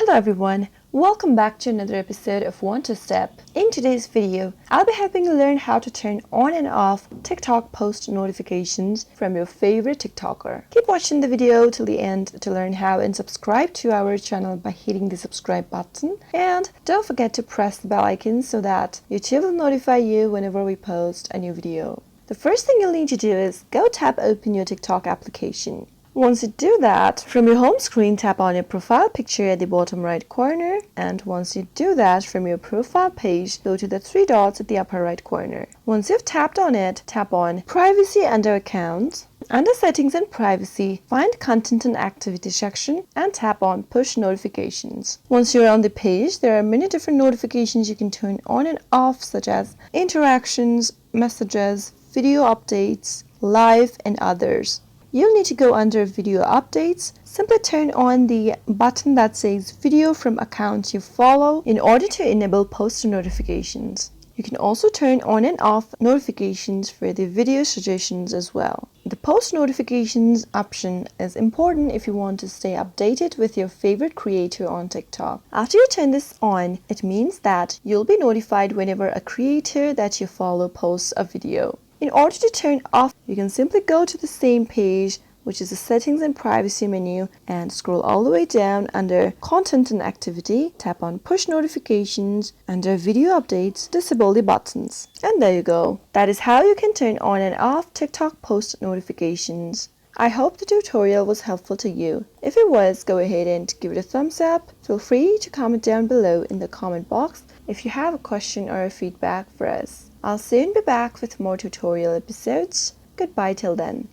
Hello everyone, welcome back to another episode of One to Step. In today's video, I'll be helping you learn how to turn on and off TikTok post notifications from your favorite TikToker. Keep watching the video till the end to learn how and subscribe to our channel by hitting the subscribe button. And don't forget to press the bell icon so that YouTube will notify you whenever we post a new video. The first thing you'll need to do is go tap open your TikTok application. Once you do that, from your home screen, tap on your profile picture at the bottom right corner, and once you do that, from your profile page, go to the three dots at the upper right corner. Once you've tapped on it, tap on Privacy under Accounts. Under Settings and Privacy, find Content and Activity section and tap on Push Notifications. Once you're on the page, there are many different notifications you can turn on and off, such as interactions, messages, video updates, live, and others. You'll need to go under Video Updates. Simply turn on the button that says Video from accounts you follow in order to enable post notifications. You can also turn on and off notifications for the video suggestions as well. The post notifications option is important if you want to stay updated with your favorite creator on TikTok. After you turn this on, it means that you'll be notified whenever a creator that you follow posts a video. In order to turn off, you can simply go to the same page, which is the Settings and Privacy menu, and scroll all the way down under Content and Activity, tap on Push Notifications, under Video Updates, disable the buttons. And there you go. That is how you can turn on and off TikTok post notifications. I hope the tutorial was helpful to you. If it was, go ahead and give it a thumbs up. Feel free to comment down below in the comment box if you have a question or a feedback for us. I'll soon be back with more tutorial episodes. Goodbye till then.